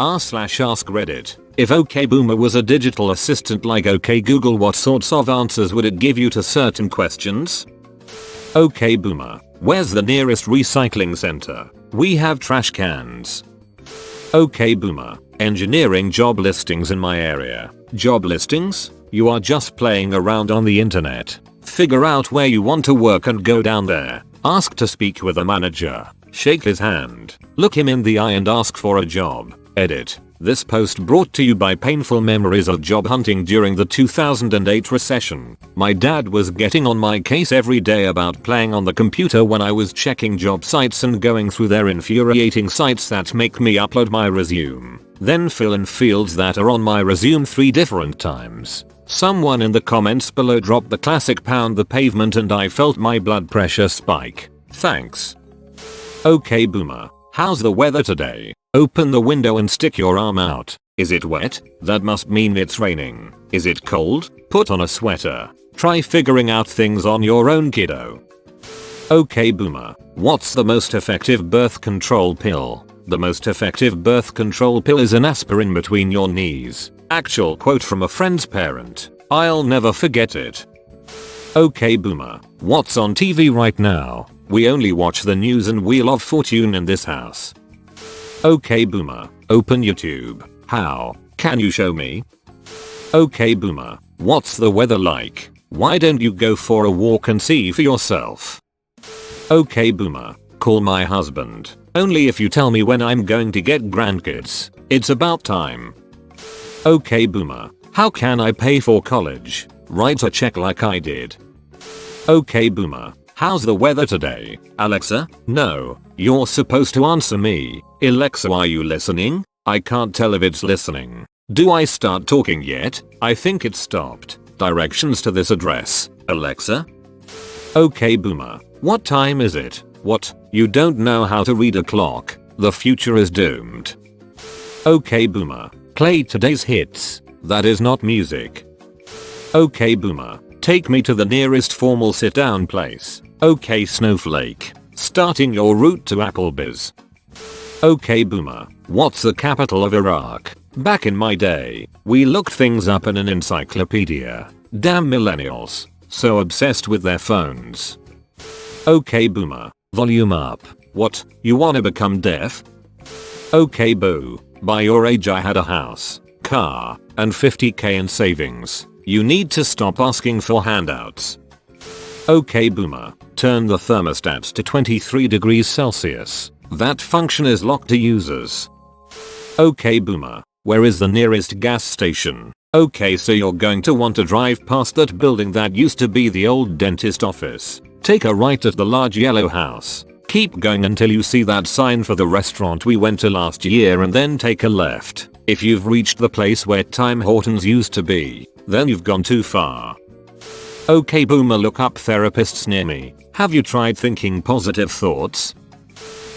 r/AskReddit. If OK Boomer was a digital assistant like OK Google, what sorts of answers would it give you to certain questions? OK Boomer. Where's the nearest recycling center? We have trash cans. OK Boomer. Engineering job listings in my area. Job listings? You are just playing around on the internet. Figure out where you want to work and go down there. Ask to speak with a manager. Shake his hand. Look him in the eye and ask for a job. Edit. This post brought to you by painful memories of job hunting during the 2008 recession. My dad was getting on my case every day about playing on the computer when I was checking job sites and going through their infuriating sites that make me upload my resume. Then fill in fields that are on my resume 3 different times. Someone in the comments below dropped the classic pound the pavement and I felt my blood pressure spike. Thanks. OK Boomer. How's the weather today? Open the window and stick your arm out. Is it wet? That must mean it's raining. Is it cold? Put on a sweater. Try figuring out things on your own, kiddo. OK Boomer. What's the most effective birth control pill? The most effective birth control pill is an aspirin between your knees. Actual quote from a friend's parent. I'll never forget it. OK Boomer. What's on TV right now? We only watch the news and Wheel of Fortune in this house. OK Boomer. Open YouTube. How? Can you show me? OK Boomer. What's the weather like? Why don't you go for a walk and see for yourself? OK Boomer. Call my husband. Only if you tell me when I'm going to get grandkids. It's about time. OK Boomer. How can I pay for college? Write a check like I did. OK Boomer. How's the weather today? Alexa? No. You're supposed to answer me. Alexa, are you listening? I can't tell if it's listening. Do I start talking yet? I think it stopped. Directions to this address. Alexa? OK Boomer. What time is it? What? You don't know how to read a clock. The future is doomed. OK Boomer. Play today's hits. That is not music. OK Boomer. Take me to the nearest formal sit-down place. OK Snowflake. Starting your route to Applebee's. OK Boomer. What's the capital of Iraq? Back in my day, we looked things up in an encyclopedia. Damn millennials. So obsessed with their phones. OK Boomer. Volume up. What? You wanna become deaf? OK Boo. By your age I had a house, car, and 50k in savings. You need to stop asking for handouts. OK Boomer. Turn the thermostat to 23 degrees Celsius. That function is locked to users. OK Boomer. Where is the nearest gas station? OK, so you're going to want to drive past that building that used to be the old dentist office. Take a right at the large yellow house. Keep going until you see that sign for the restaurant we went to last year and then take a left. If you've reached the place where Tim Hortons used to be, then you've gone too far. OK Boomer, look up therapists near me. Have you tried thinking positive thoughts?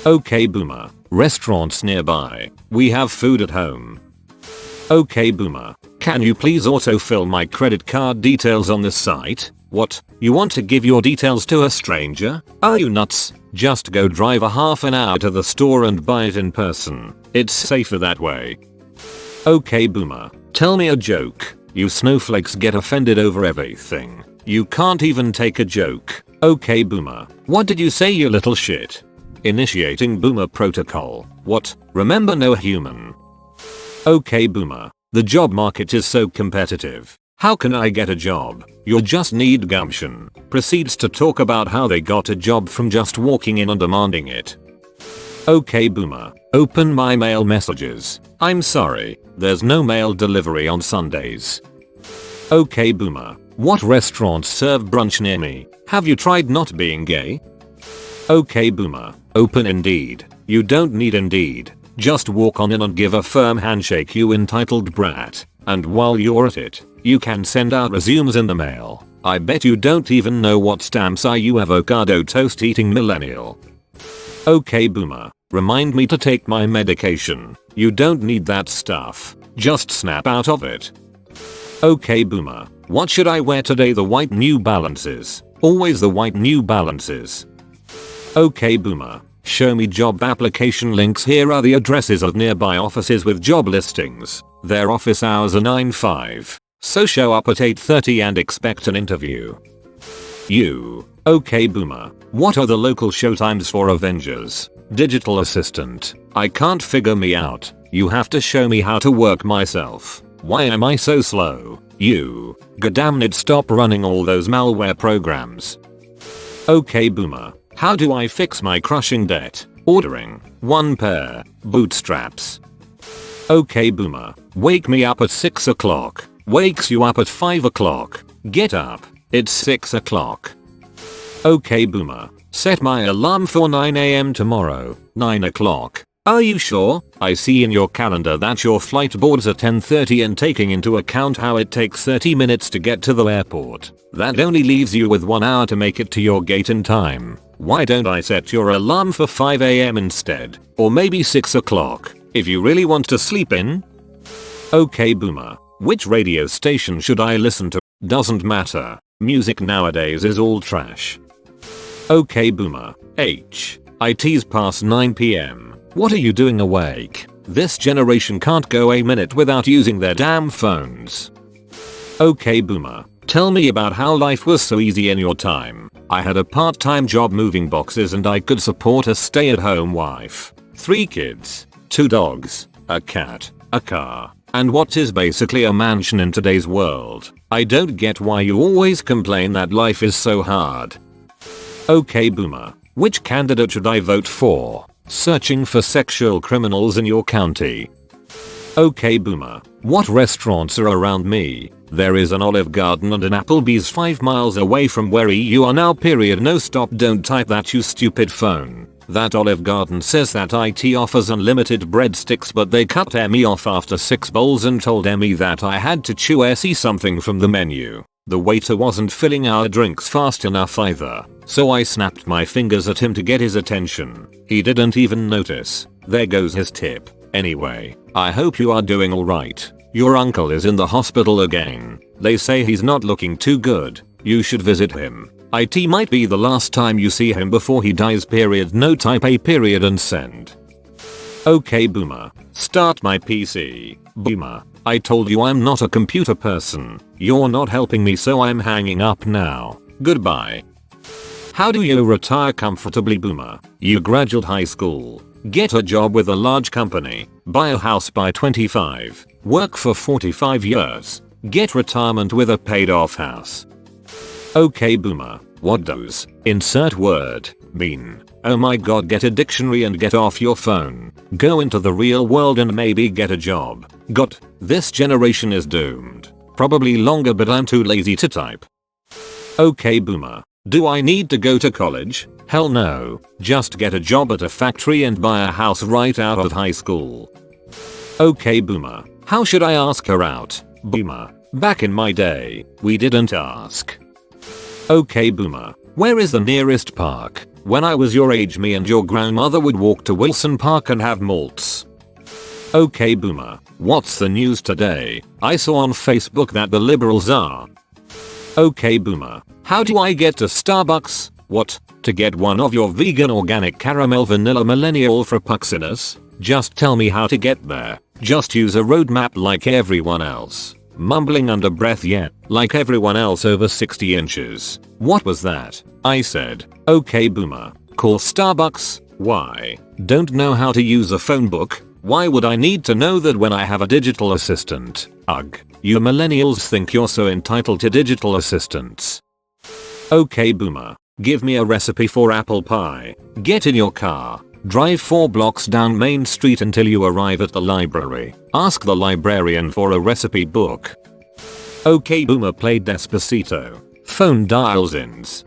OK Boomer. Restaurants nearby. We have food at home. OK Boomer. Can you please autofill my credit card details on this site? What? You want to give your details to a stranger? Are you nuts? Just go drive a half an hour to the store and buy it in person. It's safer that way. OK Boomer. Tell me a joke. You snowflakes get offended over everything. You can't even take a joke. OK Boomer. What did you say, you little shit? Initiating Boomer protocol. What? Remember, no human. OK Boomer. The job market is so competitive. How can I get a job? You just need gumption. Proceeds to talk about how they got a job from just walking in and demanding it. OK Boomer. Open my mail messages. I'm sorry, there's no mail delivery on Sundays. OK Boomer. What restaurants serve brunch near me? Have you tried not being gay? OK Boomer. Open Indeed. You don't need Indeed. Just walk on in and give a firm handshake, you entitled brat. And while you're at it, you can send out resumes in the mail. I bet you don't even know what stamps are, you avocado toast eating millennial. OK Boomer. Remind me to take my medication. You don't need that stuff. Just snap out of it. OK Boomer. What should I wear today? The white New Balances. Always the white New Balances. OK Boomer. Show me job application links. Here are the addresses of nearby offices with job listings. Their office hours are 9-5. So show up at 8:30 and expect an interview. You. Okay boomer. What are the local showtimes for Avengers? Digital assistant. I can't figure me out. You have to show me how to work myself. Why am I so slow? You. Goddammit, stop running all those malware programs. Okay boomer. How do I fix my crushing debt? Ordering 1 pair bootstraps. Okay boomer. Wake me up at 6 o'clock. Wakes you up at 5 o'clock. Get up. It's 6 o'clock. Okay boomer. Set my alarm for 9 AM tomorrow, 9 o'clock. Are you sure? I see in your calendar that your flight boards at 10:30, and taking into account how it takes 30 minutes to get to the airport, that only leaves you with 1 hour to make it to your gate in time. Why don't I set your alarm for 5 AM instead? Or maybe 6 o'clock, if you really want to sleep in? Okay boomer. Which radio station should I listen to? Doesn't matter. Music nowadays is all trash. Okay boomer. IT's past 9 PM. What are you doing awake? This generation can't go a minute without using their damn phones. Okay boomer. Tell me about how life was so easy in your time. I had a part-time job moving boxes and I could support a stay-at-home wife, 3 kids, 2 dogs, a cat, a car, and what is basically a mansion in today's world. I don't get why you always complain that life is so hard. Okay boomer. Which candidate should I vote for? Searching for sexual criminals in your county. Okay boomer. What restaurants are around me? There is an Olive Garden and an Applebee's 5 miles away from where you are now. No stop, don't type that, you stupid phone. That Olive Garden says that IT offers unlimited breadsticks, but they cut me off after 6 bowls and told me that I had to chew something from the menu. The waiter wasn't filling our drinks fast enough either, so I snapped my fingers at him to get his attention. He didn't even notice. There goes his tip. Anyway, I hope you are doing alright. Your uncle is in the hospital again. They say he's not looking too good. You should visit him. IT might be the last time you see him before he dies. No, type a period and send. Okay boomer. Start my PC. Boomer. I told you I'm not a computer person. You're not helping me, so I'm hanging up now. Goodbye. How do you retire comfortably? Boomer. You graduate high school. Get a job with a large company. Buy a house by 25. Work for 45 years. Get retirement with a paid off house. Okay boomer. What does insert word mean? Oh my god, get a dictionary and get off your phone. Go into the real world and maybe get a job. Got. This generation is doomed. Probably longer, but I'm too lazy to type. Okay boomer. Do I need to go to college? Hell no. Just get a job at a factory and buy a house right out of high school. Okay boomer. How should I ask her out? Boomer. Back in my day, we didn't ask. Okay boomer. Where is the nearest park? When I was your age, me and your grandmother would walk to Wilson Park and have malts. Okay boomer. What's the news today? I saw on Facebook that the liberals are. Okay boomer. How do I get to Starbucks? What? To get one of your vegan organic caramel vanilla millennial frappuccinos? Just tell me how to get there. Just use a roadmap like everyone else. Mumbling under breath, yeah, like everyone else over 60 inches. What was that? I said. Okay boomer. Call Starbucks. Why? Don't know how to use a phone book? Why would I need to know that when I have a digital assistant? Ugh. You millennials think you're so entitled to digital assistants. Okay boomer. Give me a recipe for apple pie. Get in your car. Drive 4 blocks down Main Street until you arrive at the library. Ask the librarian for a recipe book. Okay boomer. Play Despacito. Phone dials ins.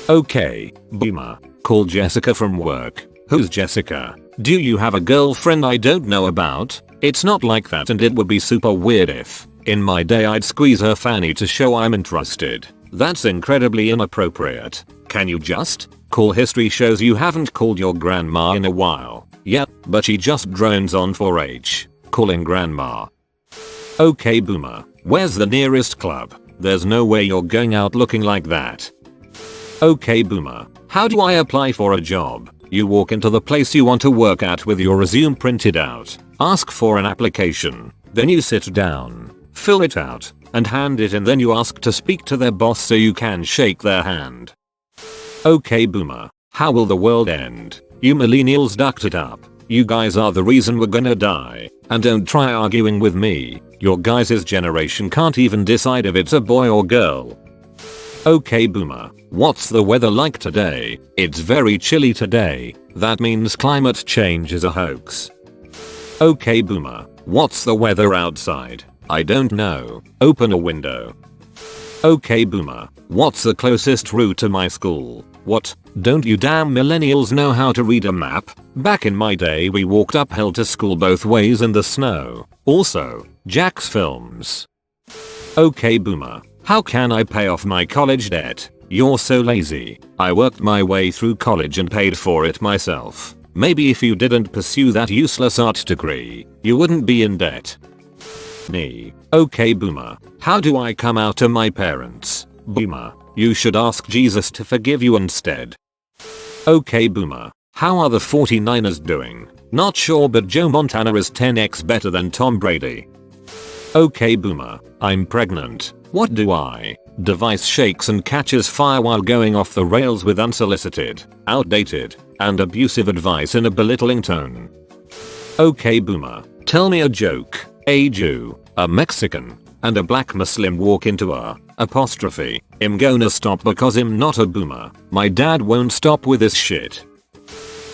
Okay boomer. Call Jessica from work. Who's Jessica? Do you have a girlfriend I don't know about? It's not like that, and it would be super weird if, in my day, I'd squeeze her fanny to show I'm interested. That's incredibly inappropriate. Can you just? Call history shows you haven't called your grandma in a while. Yep, but she just drones on 4-H. Calling grandma. Okay boomer. Where's the nearest club? There's no way you're going out looking like that. Okay boomer. How do I apply for a job? You walk into the place you want to work at with your resume printed out, ask for an application, then you sit down, fill it out, and hand it in, then you ask to speak to their boss so you can shake their hand. Okay boomer, how will the world end? You millennials ducked it up. You guys are the reason we're gonna die, and don't try arguing with me. Your guys' generation can't even decide if it's a boy or girl. Okay boomer, what's the weather like today? It's very chilly today. That means climate change is a hoax. Okay boomer, what's the weather outside? I don't know. Open a window. Okay boomer, what's the closest route to my school? What? Don't you damn millennials know how to read a map? Back in my day we walked uphill to school both ways in the snow. Also, Jack's films. Okay boomer, how can I pay off my college debt? You're so lazy. I worked my way through college and paid for it myself. Maybe if you didn't pursue that useless art degree, you wouldn't be in debt. Me. Okay boomer, how do I come out to my parents? Boomer, you should ask Jesus to forgive you instead. Okay boomer, how are the 49ers doing? Not sure, but Joe Montana is 10x better than Tom Brady. Okay boomer, I'm pregnant. What do I? Device shakes and catches fire while going off the rails with unsolicited, outdated, and abusive advice in a belittling tone. Okay boomer, tell me a joke. A Jew, a Mexican, and a black Muslim walk into I'm gonna stop because I'm not a boomer. My dad won't stop with this shit.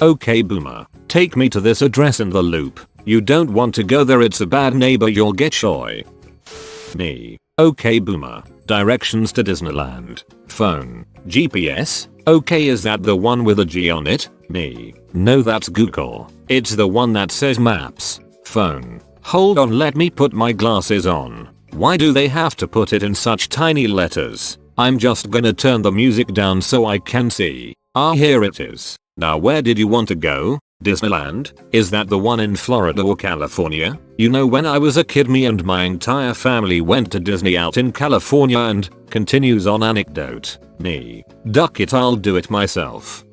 Okay boomer, take me to this address in the loop. You don't want to go there, it's a bad neighbor, you'll get shy. Me. Okay boomer, directions to Disneyland. Phone. GPS. Okay, is that the one with a G on it? Me. No, that's Google. It's the one that says maps. Phone. Hold on, let me put my glasses on. Why do they have to put it in such tiny letters? I'm just gonna turn the music down so I can see. Ah, here it is. Now where did you want to go? Disneyland? Is that the one in Florida or California? You know, when I was a kid, me and my entire family went to Disney out in California, and continues on anecdote. Me. Duck it, I'll do it myself.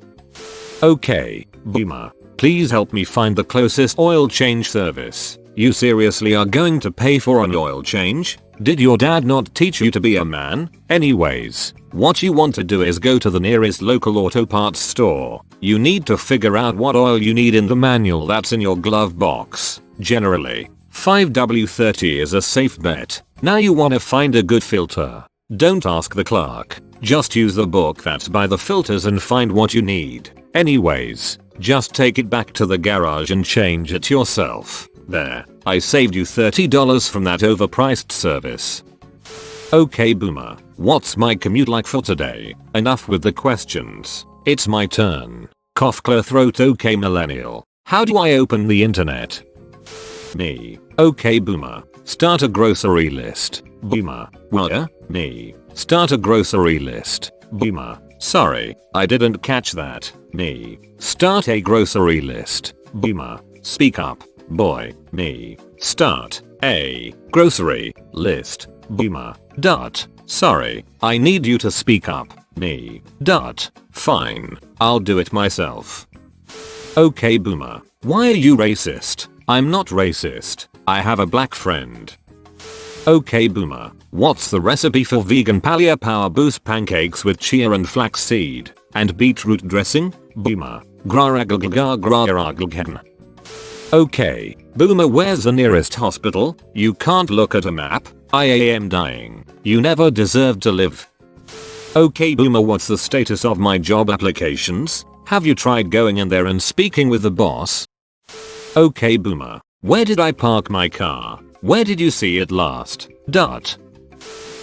Okay, boomer. Please help me find the closest oil change service. You seriously are going to pay for an oil change? Did your dad not teach you to be a man? Anyways, what you want to do is go to the nearest local auto parts store. You need to figure out what oil you need in the manual that's in your glove box. Generally, 5W30 is a safe bet. Now you want to find a good filter. Don't ask the clerk. Just use the book that's by the filters and find what you need. Anyways, just take it back to the garage and change it yourself. There, I saved you $30 from that overpriced service. Okay boomer, what's my commute like for today? Enough with the questions. It's my turn. Cough, clear throat. Okay millennial, how do I open the internet? Me. Okay boomer, start a grocery list. Boomer. What? Me. Start a grocery list. Boomer. Sorry, I didn't catch that. Me. Start a grocery list. Boomer. Speak up. Boy. Me. Start a grocery list. Boomer. Dot. Sorry, I need you to speak up. Me. Dot. Fine, I'll do it myself. Okay boomer, why are you racist? I'm not racist. I have a black friend. Okay boomer, what's the recipe for vegan paleo power boost pancakes with chia and flaxseed and beetroot dressing? Boomer. Okay, boomer, where's the nearest hospital? You can't look at a map. I am dying. You never deserved to live. Okay boomer, what's the status of my job applications? Have you tried going in there and speaking with the boss? Okay boomer, where did I park my car? Where did you see it last? Dot.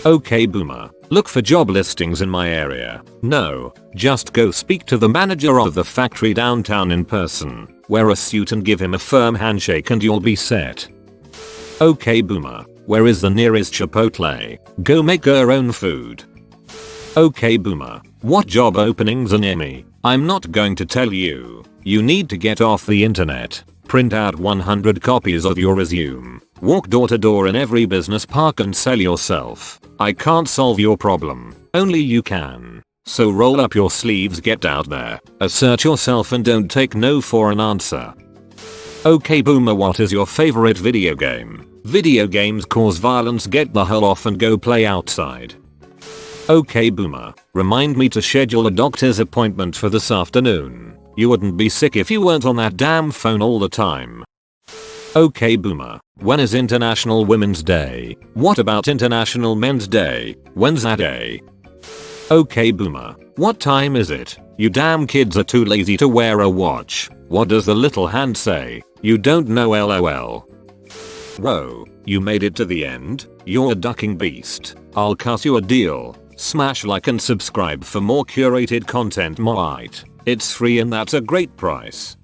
Okay boomer, look for job listings in my area. No, just go speak to the manager of the factory downtown in person. Wear a suit and give him a firm handshake and you'll be set. Okay boomer, where is the nearest Chipotle? Go make your own food. Okay boomer, what job openings are near me? I'm not going to tell you. You need to get off the internet. Print out 100 copies of your resume. Walk door to door in every business park and sell yourself. I can't solve your problem. Only you can. So roll up your sleeves, get out there, assert yourself and don't take no for an answer. Okay boomer, what is your favorite video game? Video games cause violence, get the hell off and go play outside. Okay boomer, remind me to schedule a doctor's appointment for this afternoon. You wouldn't be sick if you weren't on that damn phone all the time. Okay boomer, when is International Women's Day? What about International Men's Day? When's that day? Okay boomer, what time is it? You damn kids are too lazy to wear a watch. What does the little hand say? You don't know, lol. Whoa, you made it to the end? You're a ducking beast. I'll cut you a deal. Smash like and subscribe for more curated content. It's free and that's a great price.